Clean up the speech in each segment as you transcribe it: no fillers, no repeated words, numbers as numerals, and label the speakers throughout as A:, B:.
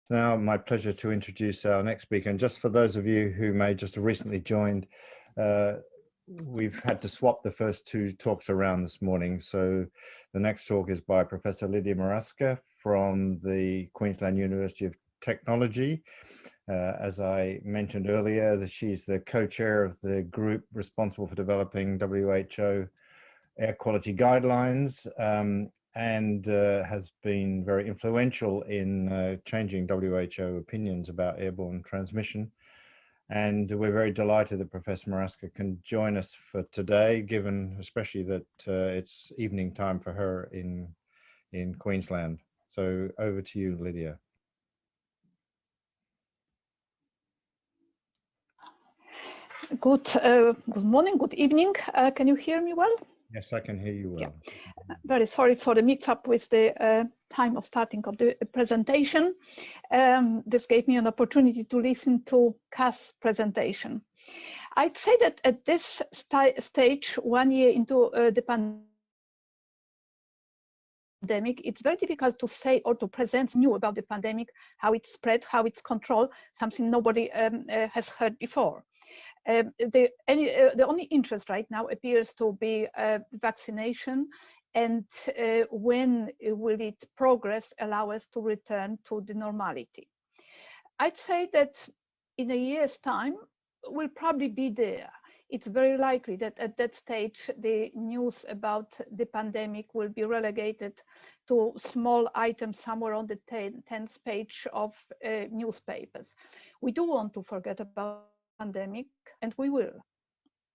A: Now, my pleasure to introduce our next speaker. And just for those of you who may just have recently joined, we've had to swap the first two talks around this morning. So the next talk is by Professor Lidia Morawska from the Queensland University of Technology. As I mentioned earlier, she's the co-chair of the group responsible for developing WHO air quality guidelines, and has been very influential in changing WHO opinions about airborne transmission. And we're very delighted that Professor Morawska can join us for today, given especially that it's evening time for her in Queensland. So over to you, Lidia.
B: Good morning, good evening. Can you hear me well?
A: Yes, I can hear you well.
B: Yeah. Very sorry for the mix-up with the time of starting of the presentation. This gave me an opportunity to listen to Cass' presentation. I'd say that at this stage, 1 year into the pandemic, it's very difficult to say or to present new about the pandemic, how it's spread, how it's controlled, something nobody has heard before. The only interest right now appears to be vaccination, and when will it progress, allow us to return to the normality. I'd say that in a year's time, we'll probably be there. It's very likely that at that stage, the news about the pandemic will be relegated to small items somewhere on the 10th page of newspapers. We do want to forget about pandemic, and we will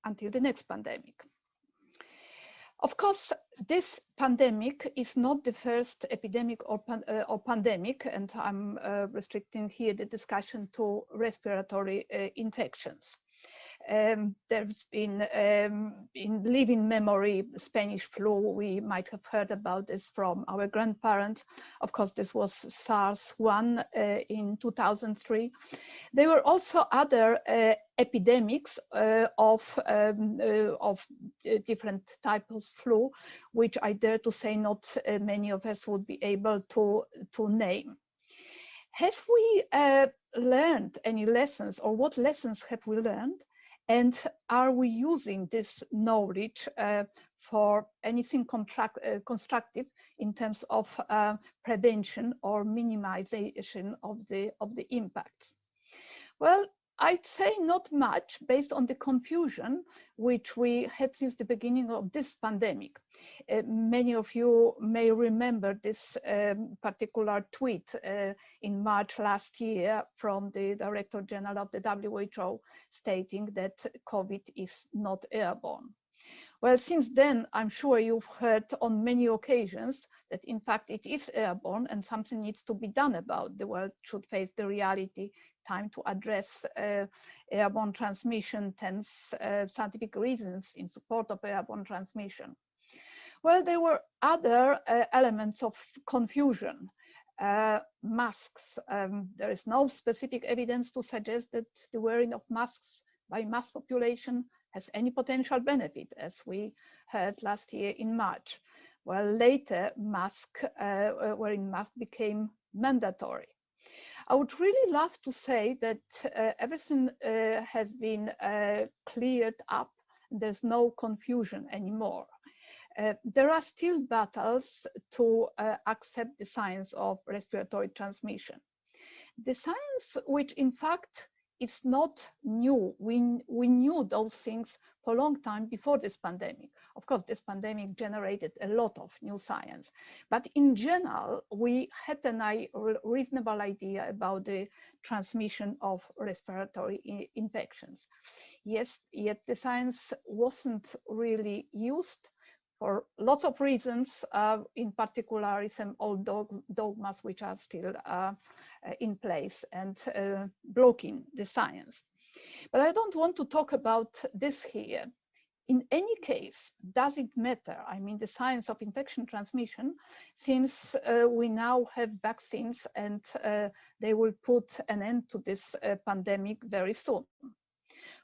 B: until the next pandemic. Of course, this pandemic is not the first epidemic or pandemic, and I'm restricting here the discussion to respiratory infections. There's been, in living memory, Spanish flu. We might have heard about this from our grandparents. Of course, this was SARS-1 in 2003. There were also other epidemics of different types of flu, which I dare to say not many of us would be able to name. Have we learned any lessons, or what lessons have we learned? And are we using this knowledge for anything constructive in terms of prevention or minimization of the impacts? Well, I'd say not much, based on the confusion which we had since the beginning of this pandemic. Many of you may remember this particular tweet in March last year from the Director General of the WHO stating that COVID is not airborne. Well, since then, I'm sure you've heard on many occasions that in fact it is airborne and something needs to be done about it. The world should face the reality. Time to address airborne transmission, 10 scientific reasons in support of airborne transmission. Well, there were other elements of confusion. Masks. There is no specific evidence to suggest that the wearing of masks by mass population has any potential benefit, as we heard last year in March. Well, later, wearing masks became mandatory. I would really love to say that everything has been cleared up. There's no confusion anymore. There are still battles to accept the science of respiratory transmission. The science, which in fact is not new. We knew those things for a long time before this pandemic. Of course, this pandemic generated a lot of new science, but in general, we had a reasonable idea about the transmission of respiratory infections. Yes, yet the science wasn't really used for lots of reasons, in particular some old dogmas which are still in place and blocking the science. But I don't want to talk about this here. In any case, does it matter? I mean, the science of infection transmission, since we now have vaccines and they will put an end to this pandemic very soon.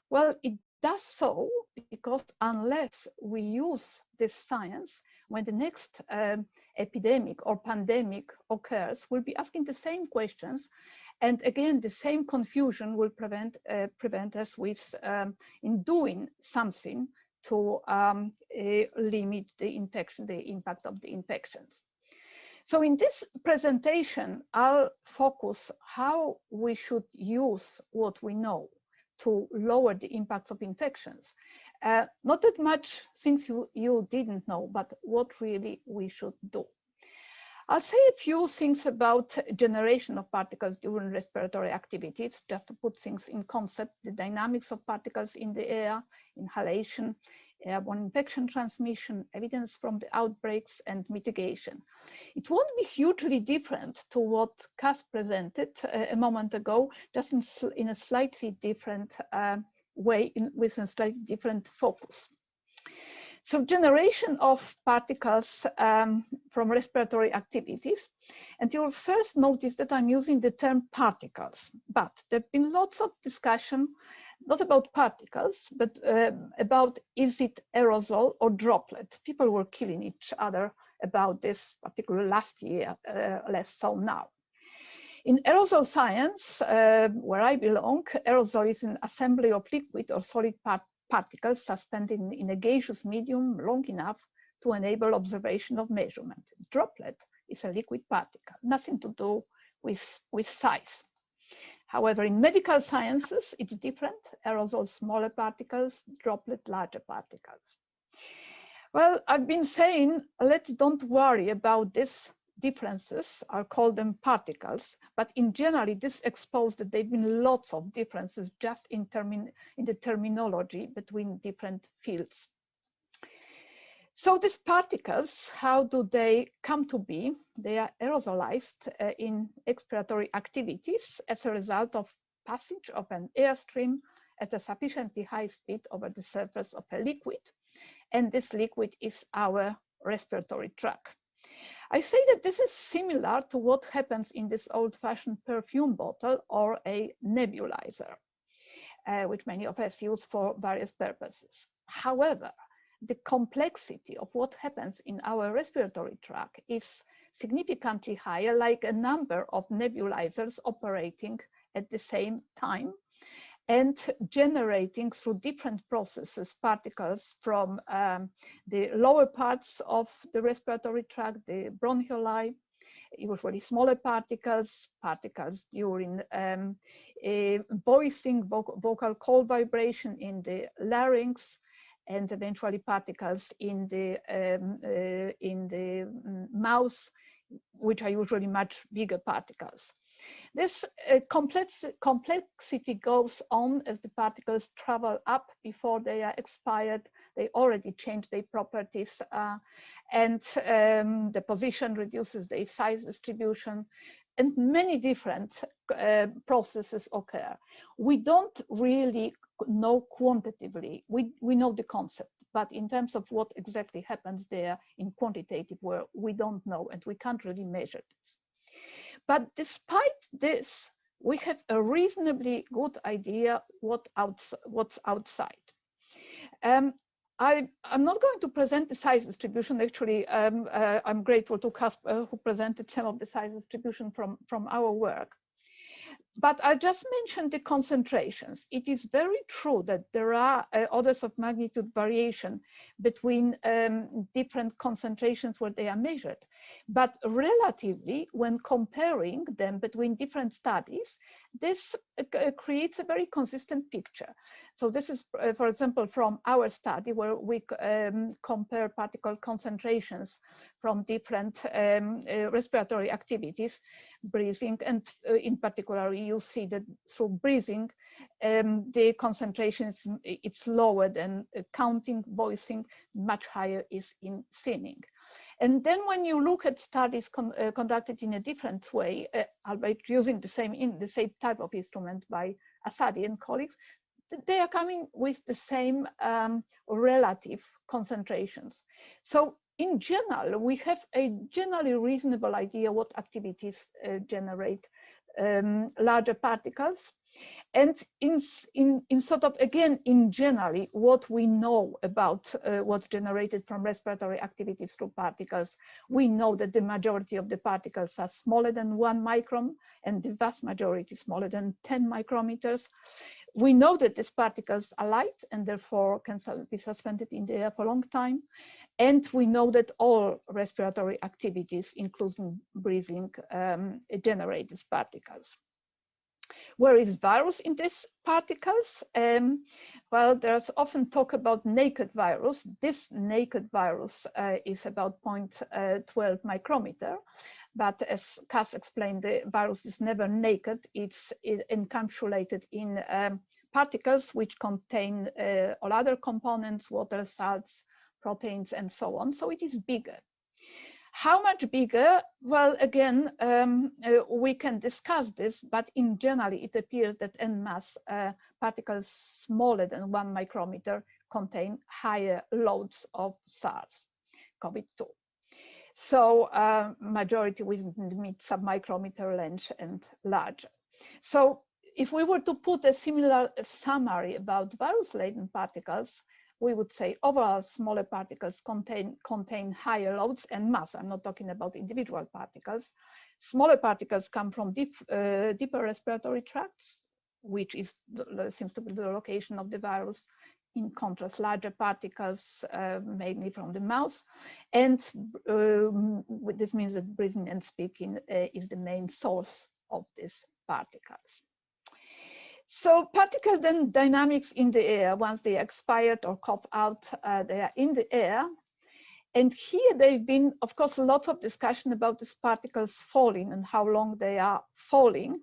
B: Well, it does so because unless we use this science, when the next epidemic or pandemic occurs, we'll be asking the same questions. And again, the same confusion will prevent us with in doing something to limit the infection, the impact of the infections. So in this presentation, I'll focus how we should use what we know to lower the impacts of infections. Not that much things you didn't know, but what really we should do. I'll say a few things about generation of particles during respiratory activities, just to put things in concept, the dynamics of particles in the air, inhalation, airborne infection transmission, evidence from the outbreaks, and mitigation. It won't be hugely different to what Cass presented a moment ago, just in a slightly different way, with a slightly different focus. So generation of particles from respiratory activities. And you'll first notice that I'm using the term particles, but there have been lots of discussion, not about particles, but about is it aerosol or droplet? People were killing each other about this, particularly last year, less so now. In aerosol science, where I belong, aerosol is an assembly of liquid or solid particles suspended in a gaseous medium long enough to enable observation of measurement. Droplet is a liquid particle, nothing to do with size. However, in medical sciences, it's different. Aerosol, smaller particles, droplet, larger particles. Well, I've been saying, let's don't worry about these differences. I'll call them particles, but in general, this exposed that there have been lots of differences just in the terminology between different fields. So these particles, how do they come to be? They are aerosolized in expiratory activities as a result of passage of an airstream at a sufficiently high speed over the surface of a liquid. And this liquid is our respiratory tract. I say that this is similar to what happens in this old-fashioned perfume bottle or a nebulizer, which many of us use for various purposes. However, the complexity of what happens in our respiratory tract is significantly higher, like a number of nebulizers operating at the same time and generating through different processes particles from the lower parts of the respiratory tract, the bronchioli, usually smaller particles, particles during voicing, vocal cold vibration in the larynx, and eventually particles in the mouth, which are usually much bigger particles. This complexity goes on as the particles travel up before they are expired. They already change their properties, and the position reduces their size distribution, and many different processes occur. We don't really know quantitatively. We know the concept, but in terms of what exactly happens there in quantitative world, we don't know, and we can't really measure this. But despite this, we have a reasonably good idea what's outside. I'm not going to present the size distribution. Actually, I'm grateful to Casper, who presented some of the size distribution from our work. But I just mentioned the concentrations. It is very true that there are orders of magnitude variation between different concentrations where they are measured. But relatively, when comparing them between different studies, this creates a very consistent picture. So this is, for example, from our study where we compare particle concentrations from different respiratory activities, breathing, and in particular, you see that through breathing, the concentration it's lower than counting, voicing, much higher is in singing. And then when you look at studies conducted in a different way, albeit using the same type of instrument by Asadi and colleagues, they are coming with the same relative concentrations. So in general, we have a generally reasonable idea what activities generate larger particles. And in sort of, again, in generally, what we know about what's generated from respiratory activities through particles, we know that the majority of the particles are smaller than 1 micron, and the vast majority smaller than 10 micrometers. We know that these particles are light and therefore can be suspended in the air for a long time. And we know that all respiratory activities, including breathing, generate these particles. Where is virus in these particles? Well, there's often talk about naked virus. This naked virus is about 0.12 micrometer. But as Cass explained, the virus is never naked. It's encapsulated in particles which contain all other components, water, salts, proteins, and so on. So it is bigger. How much bigger? Well, again, we can discuss this, but in general, it appears that en masse particles smaller than 1 micrometer contain higher loads of SARS-CoV-2. So majority within the mid submicrometer length and larger. So if we were to put a similar summary about virus-laden particles, we would say overall smaller particles contain higher loads and mass. I'm not talking about individual particles. Smaller particles come from deeper respiratory tracts, which seems to be the location of the virus. In contrast, larger particles, mainly from the mouth. And this means that breathing and speaking is the main source of these particles. So particle then dynamics in the air, once they expired or cough out, they are in the air. And here they've been, of course, lots of discussion about these particles falling and how long they are falling.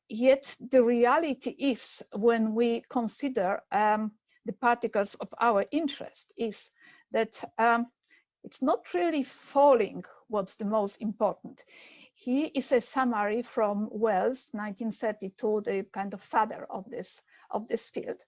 B: Yet the reality is, when we consider the particles of our interest, is that it's not really falling what's the most important. Here is a summary from Wells, 1932, the kind of father of this field.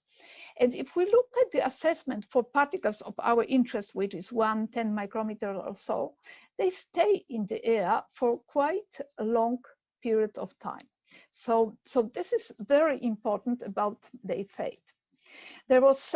B: And if we look at the assessment for particles of our interest, which is 10 micrometer or so, they stay in the air for quite a long period of time. So this is very important about their fate. There was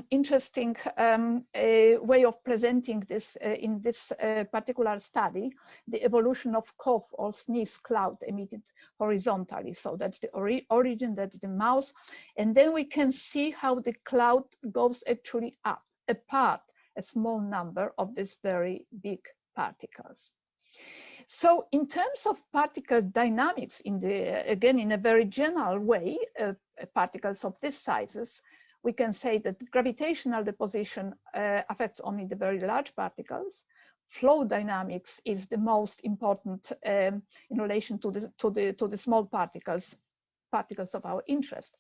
B: interesting way of presenting this in this particular study, the evolution of cough or sneeze cloud emitted horizontally. So that's the origin, that's the mouth. And then we can see how the cloud goes actually up, apart a small number of these very big particles. So in terms of particle dynamics, again, in a very general way, particles of these sizes, we can say that gravitational deposition affects only the very large particles. Flow dynamics is the most important in relation to the small particles of our interest.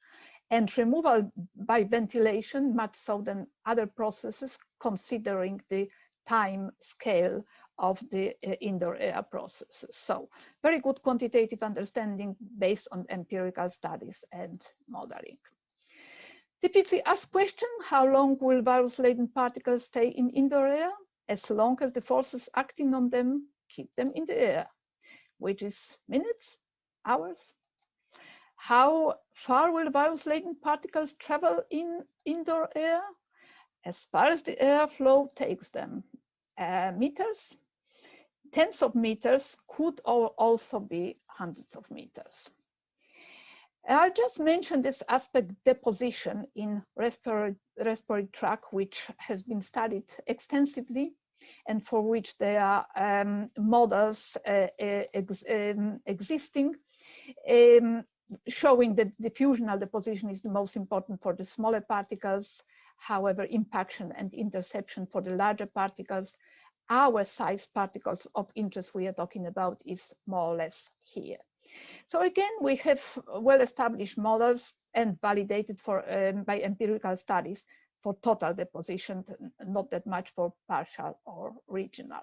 B: And removal by ventilation, much so than other processes, considering the time scale of the indoor air processes. So very good quantitative understanding based on empirical studies and modeling. Typically asked question, how long will virus-laden particles stay in indoor air? As long as the forces acting on them keep them in the air, which is minutes, hours. How far will virus-laden particles travel in indoor air? As far as the airflow takes them. Meters, tens of meters, could also be hundreds of meters. I just mentioned this aspect, deposition in respiratory tract, which has been studied extensively and for which there are models existing, showing that diffusional deposition is the most important for the smaller particles. However, impaction and interception for the larger particles, our size particles of interest we are talking about, is more or less here. So again, we have well-established models and validated by empirical studies for total deposition, not that much for partial or regional.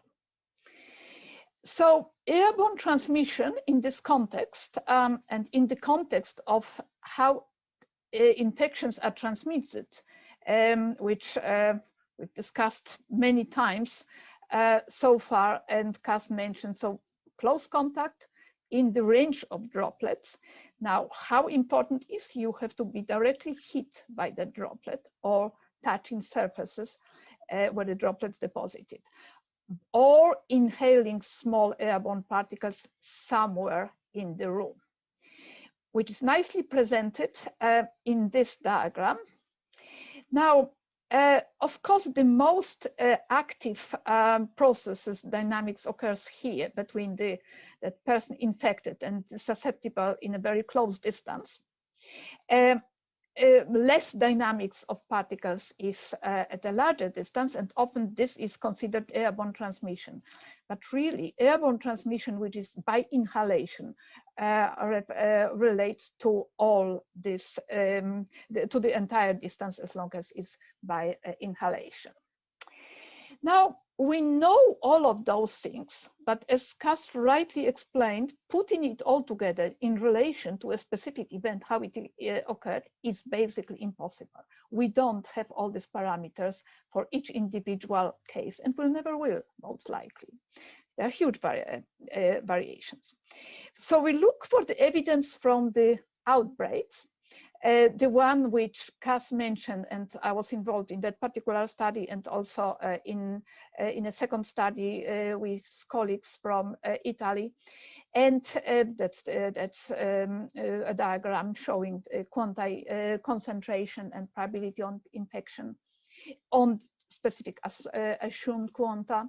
B: So airborne transmission in this context, and in the context of how infections are transmitted, which we've discussed many times so far, and Cass mentioned, so close contact, in the range of droplets. Now, how important is you have to be directly hit by the droplet or touching surfaces where the droplets deposited, or inhaling small airborne particles somewhere in the room, which is nicely presented in this diagram. Now, of course, the most active processes dynamics occurs here between the person infected and susceptible in a very close distance. Less dynamics of particles is at a larger distance, and often this is considered airborne transmission. But really, airborne transmission, which is by inhalation, relates to all this, to the entire distance, as long as it's by inhalation. Now, we know all of those things, but as Cas rightly explained, putting it all together in relation to a specific event, how it occurred, is basically impossible. We don't have all these parameters for each individual case, and we never will, most likely. There are huge variations. So we look for the evidence from the outbreaks. The one which Cas mentioned, and I was involved in that particular study, and also in a second study with colleagues from Italy. And that's a diagram showing concentration and probability on infection on specific assumed quanta.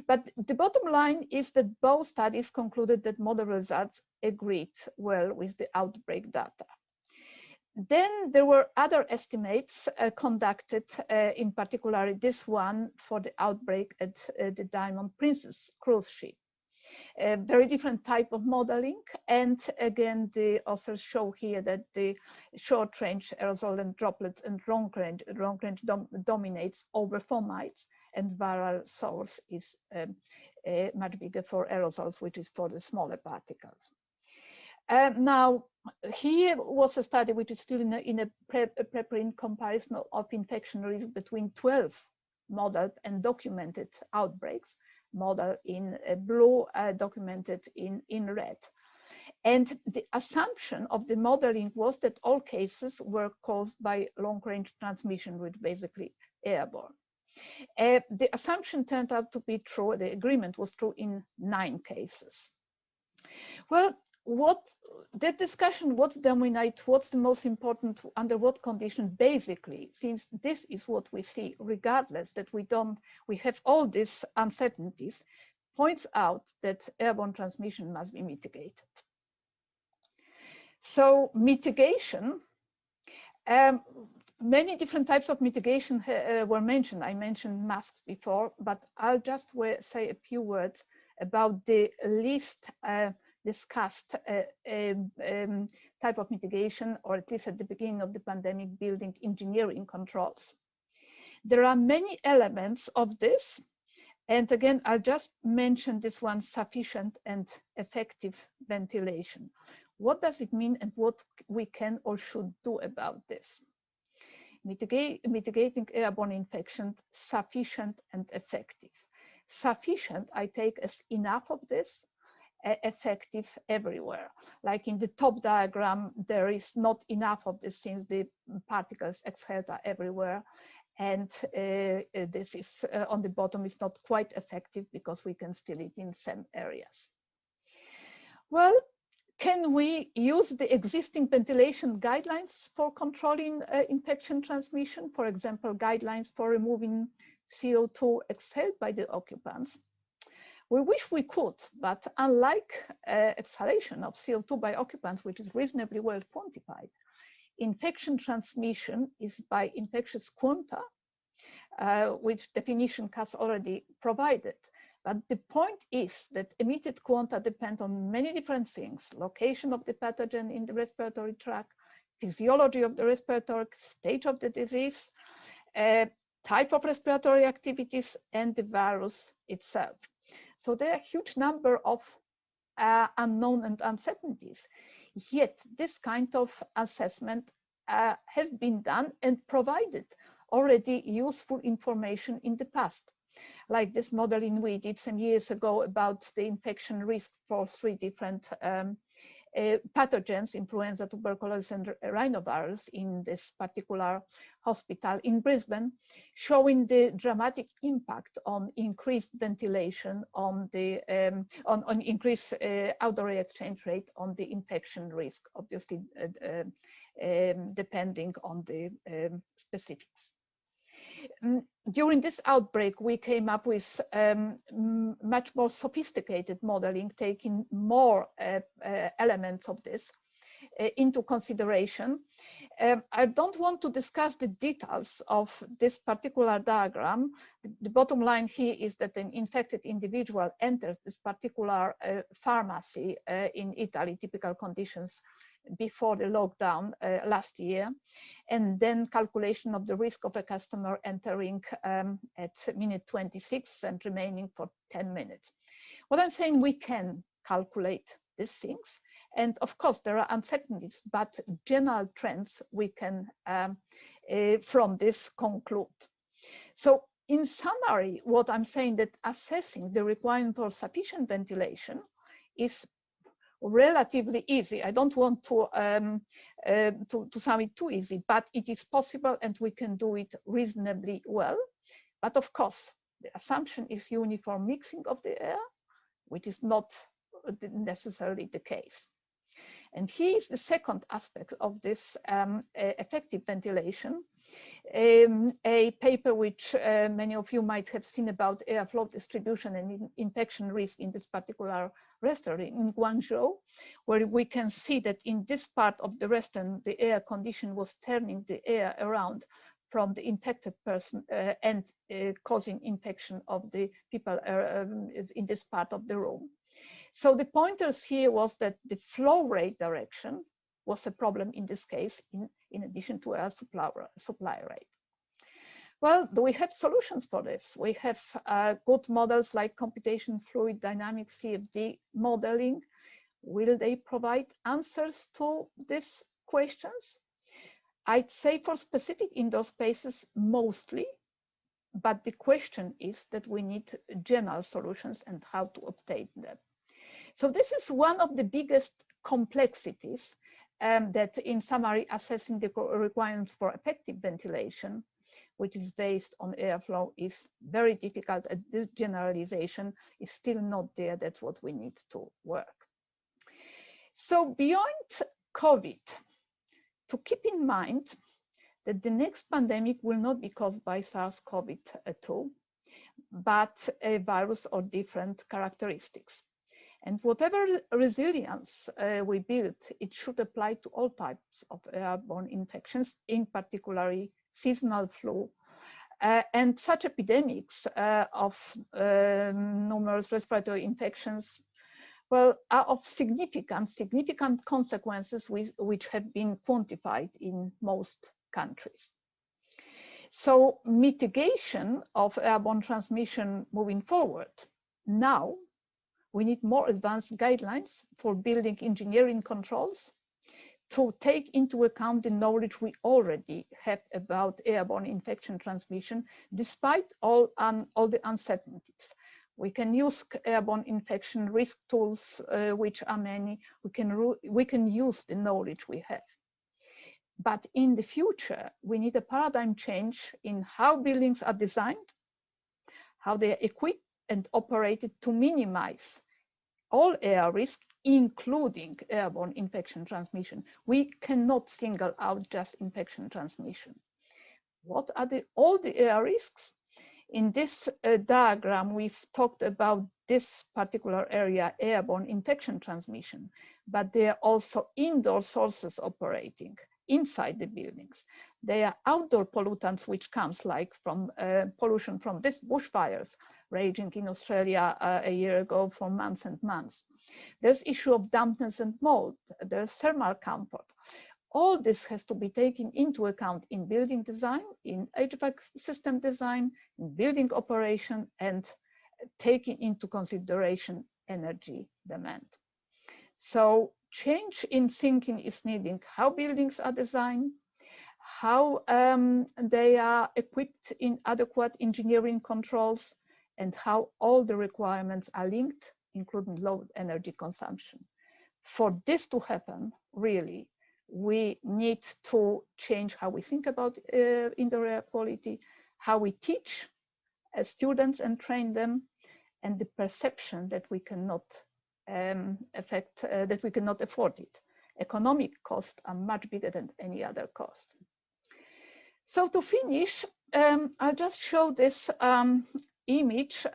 B: But the bottom line is that both studies concluded that model results agreed well with the outbreak data. Then there were other estimates conducted, in particular this one for the outbreak at the Diamond Princess cruise ship. A very different type of modeling, and again the authors show here that the short range aerosol and droplets and long range dominates over fomites, and viral source is much bigger for aerosols, which is for the smaller particles. Now, here was a study which is still in a preprint comparison of infection risk between 12 modeled and documented outbreaks, model in blue, documented in red. And the assumption of the modeling was that all cases were caused by long-range transmission, which basically airborne. The assumption turned out to be true, the agreement was true in 9 cases. Well, that discussion, what's dominate, what's the most important, under what condition, basically, since this is what we see, regardless that we have all these uncertainties, points out that airborne transmission must be mitigated. So mitigation, many different types of mitigation were mentioned. I mentioned masks before, but I'll just say a few words about the least discussed type of mitigation, or at least at the beginning of the pandemic, building engineering controls. There are many elements of this, and again, I'll just mention this one: sufficient and effective ventilation. What does it mean, and what we can or should do about this? Mitigating airborne infection, sufficient and effective. Sufficient, I take as enough of this, effective everywhere. Like in the top diagram, there is not enough of this since the particles exhaled are everywhere. And this is on the bottom is not quite effective because we can still it in some areas. Well, can we use the existing ventilation guidelines for controlling infection transmission? For example, guidelines for removing CO2 exhaled by the occupants. We wish we could, but unlike exhalation of CO2 by occupants, which is reasonably well quantified, infection transmission is by infectious quanta, which definition Cas already provided. But the point is that emitted quanta depend on many different things: location of the pathogen in the respiratory tract, physiology of the respiratory stage of the disease, type of respiratory activities, and the virus itself. So there are a huge number of unknown and uncertainties. Yet this kind of assessment have been done and provided already useful information in the past. like this modeling we did some years ago about the infection risk for 3 different pathogens, influenza, tuberculosis, and rhinovirus in this particular hospital in Brisbane, showing the dramatic impact on increased ventilation, on the on increased outdoor air exchange rate, on the infection risk, obviously depending on the specifics. During this outbreak, we came up with much more sophisticated modeling, taking more elements of this into consideration. I don't want to discuss the details of this particular diagram. The bottom line here is that an infected individual entered this particular pharmacy in Italy, typical conditions before the lockdown last year, and then calculation of the risk of a customer entering at minute 26 and remaining for 10 minutes. What I'm saying, we can calculate these things, and of course there are uncertainties, but general trends we can from this conclude. So in summary, what I'm saying, that assessing the requirement for sufficient ventilation is relatively easy. I don't want to sum it too easy, but it is possible and we can do it reasonably well. But of course, the assumption is uniform mixing of the air, which is not necessarily the case. And here is the second aspect of this effective ventilation, a paper which many of you might have seen about airflow distribution and infection risk in this particular restaurant in Guangzhou, where we can see that in this part of the restaurant, the air condition was turning the air around from the infected person and causing infection of the people in this part of the room. So the pointers here was that the flow rate direction was a problem in this case, in addition to air supply rate. Well, do we have solutions for this? We have good models like computation fluid dynamics, CFD modeling. Will they provide answers to these questions? I'd say for specific indoor spaces, mostly, but the question is that we need general solutions and how to obtain them. So this is one of the biggest complexities that, in summary, assessing the requirements for effective ventilation, which is based on airflow, is very difficult. And this generalization is still not there. That's what we need to work. So beyond COVID, to keep in mind that the next pandemic will not be caused by SARS-CoV-2, but a virus or different characteristics. And whatever resilience we build, it should apply to all types of airborne infections, in particular seasonal flu. And such epidemics of numerous respiratory infections, well, are of significant consequences which have been quantified in most countries. So mitigation of airborne transmission moving forward, now we need more advanced guidelines for building engineering controls to take into account the knowledge we already have about airborne infection transmission, despite all the uncertainties. We can use airborne infection risk tools, which are many. We can use the knowledge we have. But in the future, we need a paradigm change in how buildings are designed, how they are equipped and operated to minimize all air risk, including airborne infection transmission. We cannot single out just infection transmission. What are all the air risks? In this diagram, we've talked about this particular area, airborne infection transmission, but there are also indoor sources operating inside the buildings. There are outdoor pollutants which comes like from pollution from these bushfires raging in Australia a year ago for months and months. There's issue of dampness and mold. There's thermal comfort. All this has to be taken into account in building design, in HVAC system design, in building operation, and taking into consideration energy demand. So change in thinking is needed. How buildings are designed, how they are equipped in adequate engineering controls, and how all the requirements are linked, including low energy consumption. For this to happen, really, we need to change how we think about indoor air quality, how we teach students and train them, and the perception that we cannot that we cannot afford it. Economic costs are much bigger than any other cost. So to finish, I'll just show this image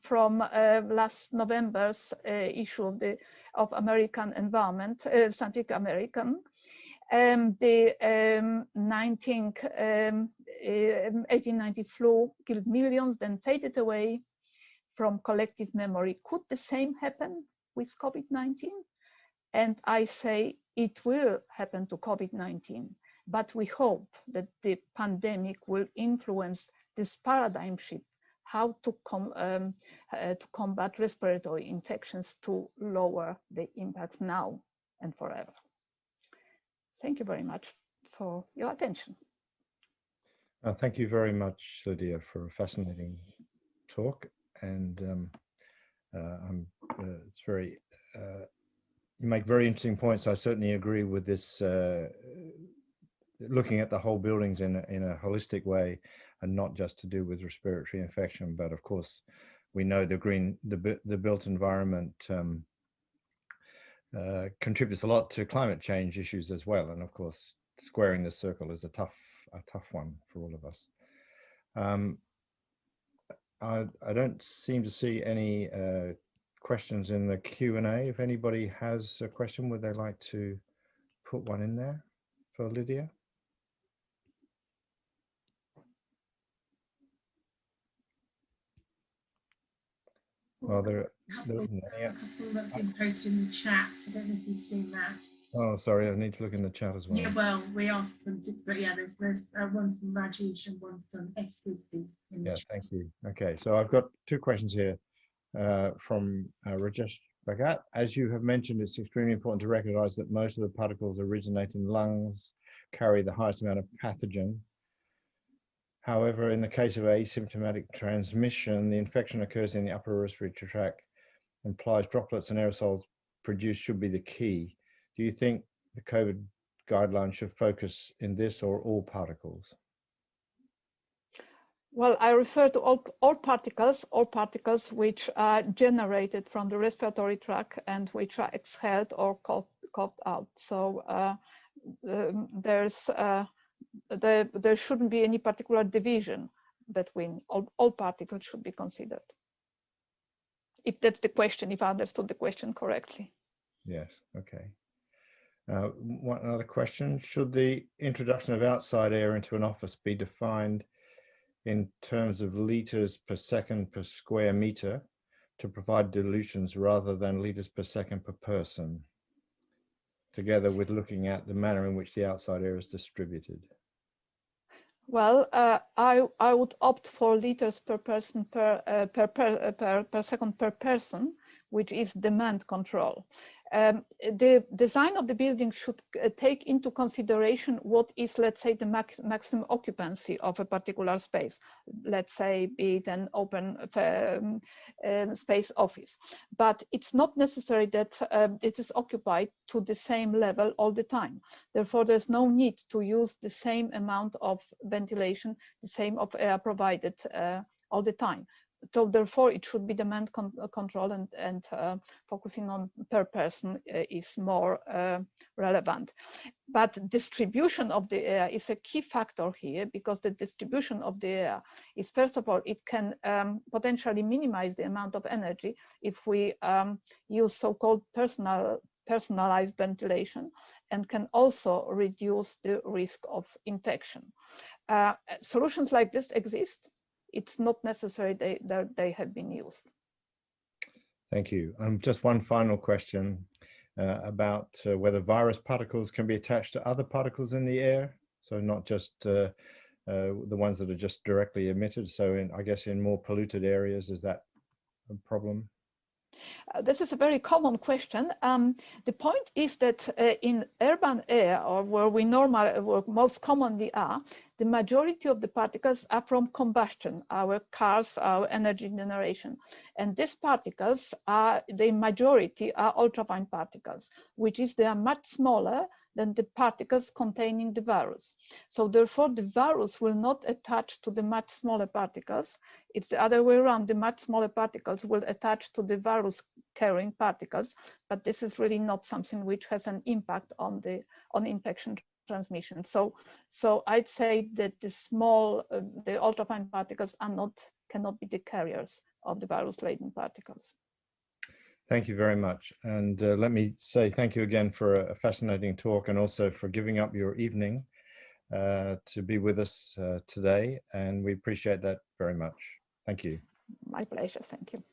B: from last November's issue of American Environment, Scientific American. The 1890 flu killed millions, then faded away from collective memory. Could the same happen with COVID-19? And I say it will happen to COVID-19, but we hope that the pandemic will influence this paradigm shift, how to combat respiratory infections to lower the impact now and forever. Thank you very much for your attention.
A: Thank you very much, Lidia, for a fascinating talk. And it's very, you make very interesting points. I certainly agree with this, looking at the whole buildings in a holistic way, and not just to do with respiratory infection, but of course, we know the built environment contributes a lot to climate change issues as well. And of course, squaring the circle is a tough one for all of us. I don't seem to see any questions in the Q&A. If anybody has a question, would they like to put one in there for Lidia? Well, there
C: a couple that have been posted in the chat. I don't know if you've seen that.
A: Oh, sorry, I need to look in the chat as well.
C: Yeah, well, we asked them to, but yeah, there's one from Rajesh and one from Exclusively.
A: Yeah, thank you. Okay, so I've got two questions here from Rajesh Bhagat. As you have mentioned, it's extremely important to recognize that most of the particles originate in lungs, carry the highest amount of pathogen. However, in the case of asymptomatic transmission, the infection occurs in the upper respiratory tract, implies droplets and aerosols produced should be the key. Do you think the COVID guidelines should focus in this or all particles?
B: Well, I refer to all particles which are generated from the respiratory tract and which are exhaled or coughed out. So there shouldn't be any particular division between all particles should be considered. If that's the question, if I understood the question correctly.
A: Yes, okay. One other question, should the introduction of outside air into an office be defined in terms of liters per second per square meter to provide dilutions rather than liters per second per person, together with looking at the manner in which the outside air is distributed?
B: Well, I would opt for liters per person per second per person, which is demand control. The design of the building should take into consideration what is, let's say, the maximum occupancy of a particular space. Let's say, be it an open space office. But it's not necessary that it is occupied to the same level all the time. Therefore, there's no need to use the same amount of ventilation, the same of air provided all the time. So therefore, it should be demand control, and focusing on per person is more relevant. But distribution of the air is a key factor here, because the distribution of the air is, first of all, it can potentially minimize the amount of energy if we use so-called personalized ventilation, and can also reduce the risk of infection. Solutions like this exist. It's not necessary that they have been used.
A: Thank you. Just one final question about whether virus particles can be attached to other particles in the air. So not just the ones that are just directly emitted. So I guess in more polluted areas, is that a problem?
B: This is a very common question. The point is that in urban air, or where where most commonly are, the majority of the particles are from combustion, our cars, our energy generation. And these particles are, the majority are ultrafine particles, which is they are much smaller than the particles containing the virus. So therefore, the virus will not attach to the much smaller particles. It's the other way around. The much smaller particles will attach to the virus carrying particles, but this is really not something which has an impact on the infection transmission. So I'd say that the small, the ultrafine particles cannot be the carriers of the virus-laden particles.
A: Thank you very much. And let me say thank you again for a fascinating talk, and also for giving up your evening to be with us today. And we appreciate that very much. Thank you.
B: My pleasure. Thank you.